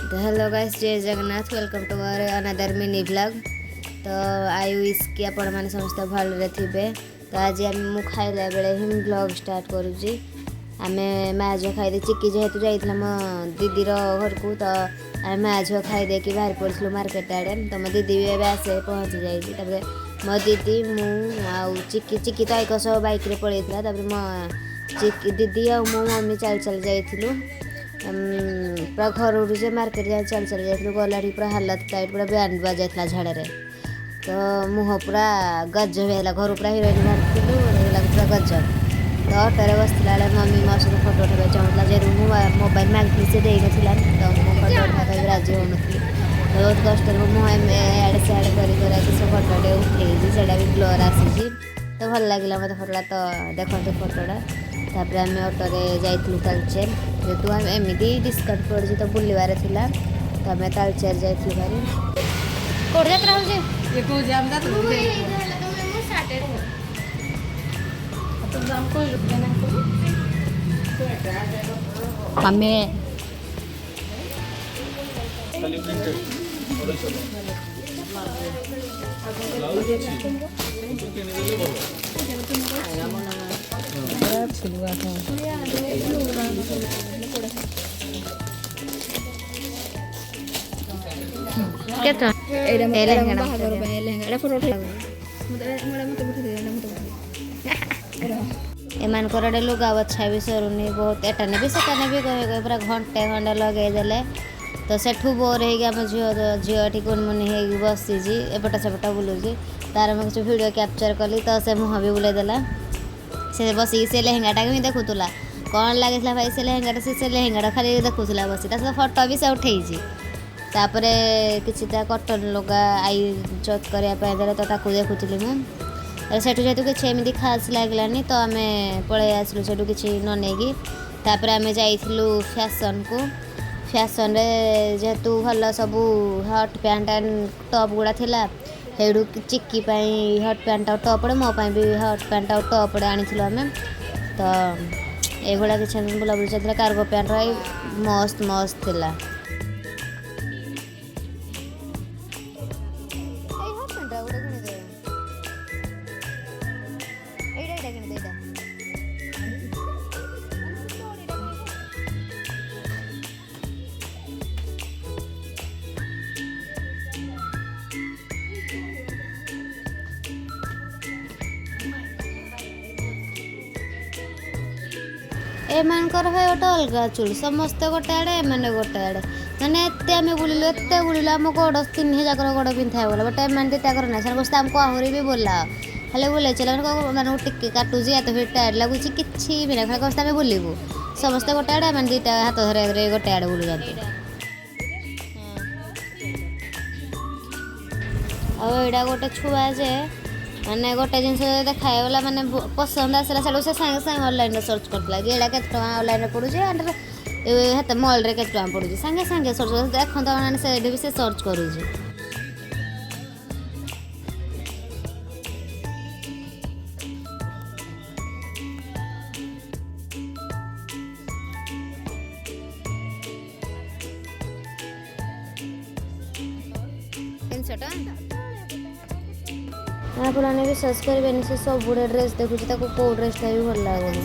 तो hello guys, जय Jagannath. Welcome to our another mini blog. तो आई विश कि आपण मैंने समस्त भलरे थे। तो आज आम खाइला बेले ही ब्लॉग स्टार्ट करुँची। आम माँ झील खाई चिक्की जेहेतु जाइला मो दीदीर घर को, तो आम माँ झील खाई कि बाहर पड़ू मार्केट आड़े। तो मो दीदी भी आसे पहुँची जाइए। मो दीदी चिक्की चिक्की तो एक सौ बाइक पड़ता। मो चिक्की दीदी और मो मम्मी चल चल जाइलु पूरा घर से मार्केट जाए चल चल जाइलु। गला पूरा हालत टाइट, पूरा बैंड बाजा झाड़े। तो मुह पूरा गज है घर पूरा हिरोइन बाहर पूरा गज। तो अटोरे बसला बेले मम्मी मो सहित फोटो उठा चाहूला, जेहतु मोबाइल मांगी से देना तो मो फोटो उठा राजी हो नी। बहुत कष्ट मुँह एड़े सियाड़े कर फोटोटे उठे से भी ब्लर आसी। तो भल लगे मत फोटा। तो देखते फोटोटा। तापर आम अटोरे जाइलु तालचेर, जेहतु आम एमती डिस्काउंट पड़ी तो बुलवार था। तो आम तालचेर जाइलु भारी। कौट यात्रा हो एमानकर लुगा बछा भी सरुनी बहुत। एटाने भी सेटाने भी कहे पूरा घंटे खंडे लगेदेले। तो सेठू बोर हो झील कुनमुनि हो बसी एपटा सेपटा बुलूची। तार मैं किसी वीडियो कैप्चर कली तो से मुँह भी बुलेदेला। से बसिक से लेहेंगाटा भी देखुला कौन लगे भाई से लेहेंगाटा से लेहेंगाटा खाली देखुला बसी। फोटो भी से उठे। तापर किसी कटन लुगा आई चक करने तो देखुली मुझे सेठू जेहतु किसी एमती खास लगलानी। तो आम पलि आसलु से किसी न नहीं। तापर आम जाइलु फैशन को। फैशन रे जेहेतु भल सबू हट पैंट एंड टॉप गुड़ा थिला। हेडू चिक्की हट पैंट और टॉप मोपाई भी हट पैंट और टॉप आनी आम। तो युवा किसी बुलाबुली चलता। कार्गो पैंट मस्त मस्त थिला। एमानकर भाई गोटे अलग चूड़ी समस्ते गोटे आड़े एमने गोटे आड़े मैंने एत आम बुलिलु एत बुलिलु आम गोड़ तीन जाकर गोड़ पिंधा गला। बट एम कर ना बस आमको आहरी भी बोला हेल्ले बुले चल मैं टिके काटुची या तो फिर टायर लगुच कि भी ना खाली आम बुलू समस्ते गोटे आड़े मैंने दीटा हाथ धरे गोटे आड़े बुलू जाती। आईटा गोटे छुआ जे मैंने गोटे जिन देखागला मैंने पसंद आसला से सागे सागे ऑनलाइन सर्च करता कि यहाँ के ऑनलाइन पड़ूचे मॉल रे के पड़ूचे सागे सागे सर्च देखते से भी से सर्च करुचे। आपने विश्वास करेंगे से सब गुड़े ड्रेस देखुची कौ ड्रेसटा भी भल लगुनि।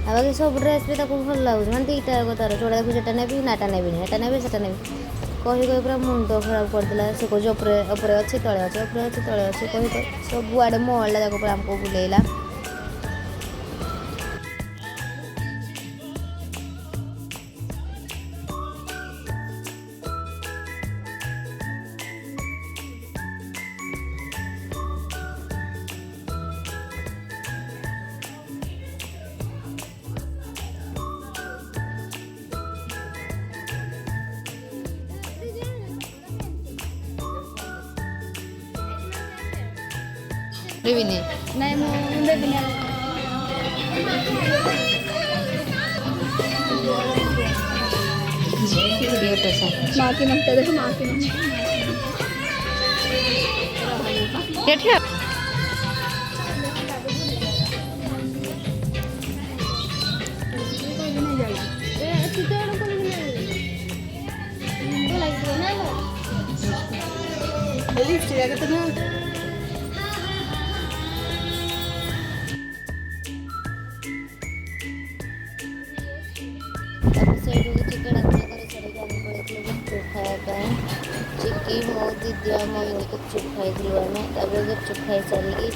बाकी सब ड्रेस भी भल लगुच मैं दीटा तार जोड़ा देखुचे एटा नेबी ना नेबी एटा नेबी सेटा नेबी कही कही पूरा मुंड खराब करदेला। से कहे उपरे अच्छी तले अच्छे उपरे अच्छी तले अच्छे कही सब आड़े महलटा जाक पूरा आमको बुलेला। बेबी नहीं मैं बेबी माँ की नमते देखो माँ की नमते ସେଇଠୁ ଚିକେନ୍ ଡାକୁଣା କରି ଛାଡ଼ିକି ଆମେ ପଳେଇଥିଲୁ ଗୁପଚୁପ୍ ଖାଇବା ପାଇଁ। ଚିକି ମୋ ଦିଦି ଆଉ ମମି ଗୁପଚୁପ୍ ଖାଇଥିଲୁ ଆମେ। ତାପରେ ଗୁପଚୁପ୍ ଖାଇସାରିକି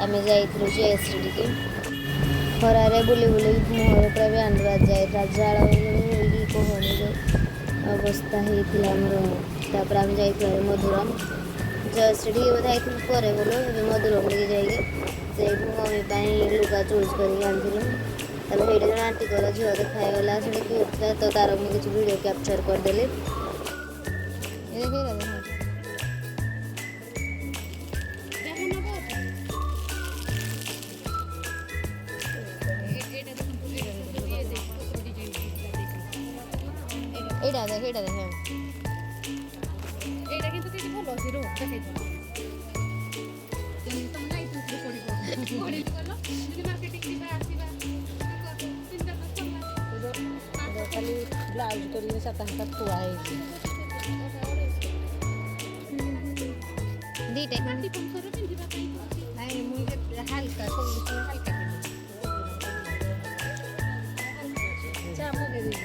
ଆମେ ଯାଇଥିଲୁ ଜୟଶ୍ରୀ ଟିକେ। ଖରାରେ ବୁଲି ବୁଲି ମୁହଁରେ ପୁରା ବି ଆଣ୍ଡୁଆ ଯାଇଥିଲା, ଝାଳ ହୋଇକି କୁହନି ଯେଉଁ ଅବସ୍ଥା ହେଇଥିଲା ଆମର। ତାପରେ ଆମେ ଯାଇଥିଲୁ ମଧୁରମ, ଜୟଶ୍ରୀ ଟିକେ ବୋଧେ ଯାଇଥିଲୁ ପରେ ଗଲୁ, ଏବେ ମଧୁରମ ଟିକେ ଯାଇକି ସେଇଠୁ ମମି ପାଇଁ ଲୁଗା ଚୁଜ୍ କରିକି ଆଣିଥିଲୁ। ତାପରେ ସେଇଠି ଜଣେ ଆଣ୍ଟିଙ୍କର ଝିଅ ଦେଖାଗଲା, ସେଠି କ୍ୟୁଟ୍ ଥିଲା ତ ତାର ମୁଁ କିଛି ଭିଡ଼ିଓ କ୍ୟାପଚର୍ କରିଦେଲି। এইটা দেখ হ্যাঁ এইটা কিন্তু কিছু ভালো আছে রো দেখাই দাও তুমি নাই তো পড়ি পড়ি করলো যদি মার্কেটিং দিবা আসিবা চিন্তা করলা এটা খালি ব্লাউজ করিয়ে সাত হাত থুয়া হয়েছে দিটা পার্টি পছরে পিন্ধিবা পাই নাই মুই হালকা সব হালকা চা মগে দিব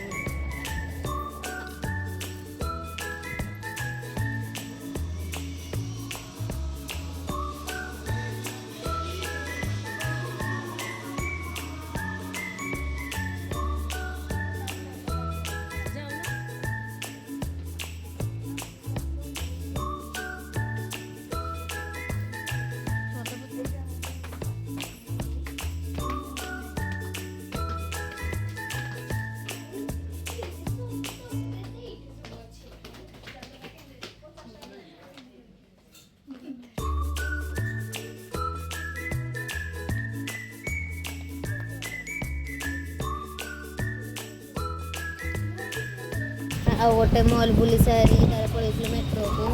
ଆଉ ଗୋଟେ ମଲ୍ ବୁଲି ସାରିକି ତାର ପଳେଇଥିଲୁ ମେଟ୍ରୋକୁ।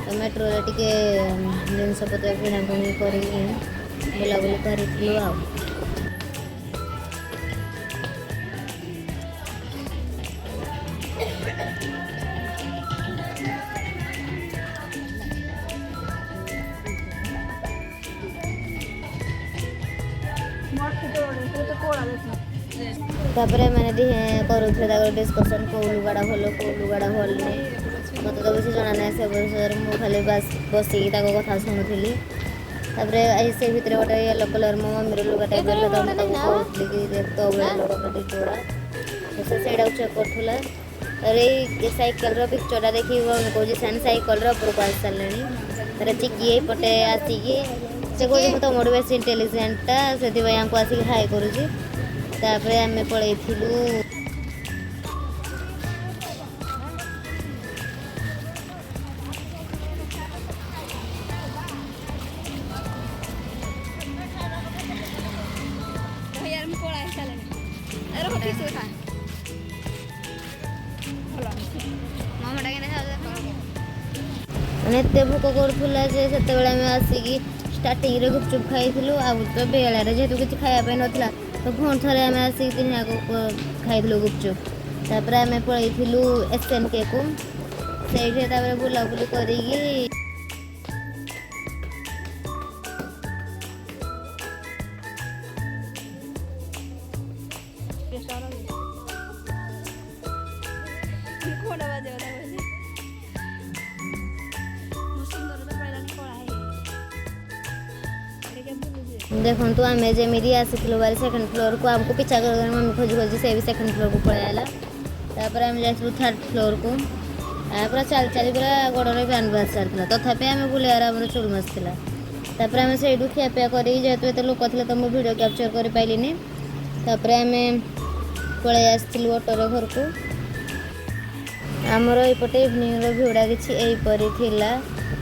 ତ ମେଟ୍ରୋରେ ଟିକେ ଜିନିଷପତ୍ର କିଣାକିଣି କରିକି ବୁଲାବୁଲି କରିଥିଲୁ ଆଉ। ତାପରେ ମାନେ କରୁଥିଲେ ତାଙ୍କର ଡିସ୍କସନ୍ କେଉଁ ଲୁଗାଟା ଭଲ କେଉଁ ଲୁଗାଟା ଭଲ ନାହିଁ। ମୋତେ ତ କିଛି ଜଣା ନାହିଁ ସେ ବିଷୟରେ, ମୁଁ ଖାଲି ବାସ୍ ବସିକି ତାଙ୍କ କଥା ଶୁଣୁଥିଲି। ତାପରେ ସେ ଭିତରେ ଗୋଟେ ୟେଲୋ କଲର୍ ମୋ ମମିର ଲୁଗାଟା ଏବେ ତ ମୁଁ ତାକୁ କହୁଥିଲି କି ତୋ ଭଳିଆ ଲୁଗାଟା ଡିଟୋଟା, ସେ ସେଇଟାକୁ ଚେକ୍ କରୁଥିଲା। ତାପରେ ଏଇ ସାଇକେଲର ପିକ୍ଚରଟା ଦେଖିକି ମମି କହୁଛି ସେମାନେ ସାଇକେଲର ଉପରକୁ ଆସି ସାରିଲେଣି। ତାର ଚିକି ଏଇପଟେ ଆସିକି ସେ କହୁଛି ମୁଁ ତମଠୁ ବେଶୀ ଇଣ୍ଟେଲିଜେଣ୍ଟଟା, ସେଥିପାଇଁ ୟାଙ୍କୁ ଆସିକି ହାଇ କରୁଛି। ତାପରେ ଆମେ ପଳେଇଥିଲୁ यार मैं पळा आइसाले अरे होठी सुखा ଭଲ ମାମାଟା କେନେ ଖାଉଛ ମାନେ ଏତେ ଭୋକ କରୁଥିଲା ଯେ ସେତେବେଳେ ଆମେ ଆସିକି ଷ୍ଟାର୍ଟିଂରେ ଗୁପଚୁପ୍ ଖାଇଥିଲୁ। ଆଉ ତ ବେଳାରେ ଯେହେତୁ କିଛି ଖାଇବା ପାଇଁ ନଥିଲା ତ ପୁଣି ଥରେ ଆମେ ଆସିକି ତିନିଆକୁ ଖାଇଥିଲୁ ଗୁପଚୁପ୍। ତାପରେ ଆମେ ପଳେଇଥିଲୁ SNKକୁ, ସେଇଠି ତାପରେ ବୁଲାବୁଲି କରିକି କୋଡା ବାଜେ ଓଟା ବୋଲି ମୁଁ ସୁନ୍ଦର ତ ପାଇଲାନି କଳା ହେଇ ଏକେ ବୁଲୁଛି ଦେଖନ୍ତୁ ଆମେ ଯେମିତି ଆସିଥିଲୁ ବାରି ସେକେଣ୍ଡ ଫ୍ଲୋରକୁ, ଆମକୁ ପିଛା କରିଦେଲେ ମମି ଖୋଜି ଖୋଜି ସେ ବି ସେକେଣ୍ଡ ଫ୍ଲୋରକୁ ପଳେଇ ଆଇଲା। ତାପରେ ଆମେ ଯାଇଥିଲୁ ଥାର୍ଡ଼ ଫ୍ଲୋରକୁ। ପୁରା ଚାଲି ଚାଲି ପୁରା ଗୋଡ଼ରେ ବ୍ୟାଣ୍ଡ ବାହାରି ସାରିଥିଲା, ତଥାପି ଆମେ ବୁଲିବାର ଆମର ଚୁଲମସ୍ ଥିଲା। ତାପରେ ଆମେ ସେଇଠୁ ଖିଆପିଆ କରିକି ଯେହେତୁ ଏତେ ଲୋକ ଥିଲେ ତ ମୁଁ ଭିଡ଼ିଓ କ୍ୟାପଚର୍ କରିପାରିଲିନି। ତାପରେ ଆମେ ପଳେଇ ଆସିଥିଲୁ ଅଟୋରେ ଘରକୁ। ଆମର ଏଇପଟେ ଇଭିନିଂର ଭିଉଟା କିଛି ଏଇପରି ଥିଲା।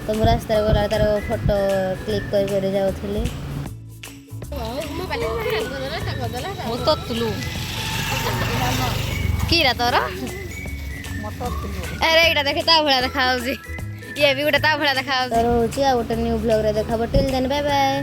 ତ ମୁଁ ରାସ୍ତାରେ ଗଲା ତାର ଫଟୋ କ୍ଲିକ୍ କରି କରି ଯାଉଥିଲି। କିରା ତୋର ଆରେ ଏଇଟା ଦେଖି ତା ଭଳିଆ ଦେଖାଯାଉଛି, ଇଏ ବି ଗୋଟେ ତା ଭଳିଆ ଦେଖାଯାଉଛି। ରହୁଛି ଆଉ ଗୋଟେ ନ୍ୟୁ ବ୍ଲଗରେ ଦେଖାବ। Till then bye bye.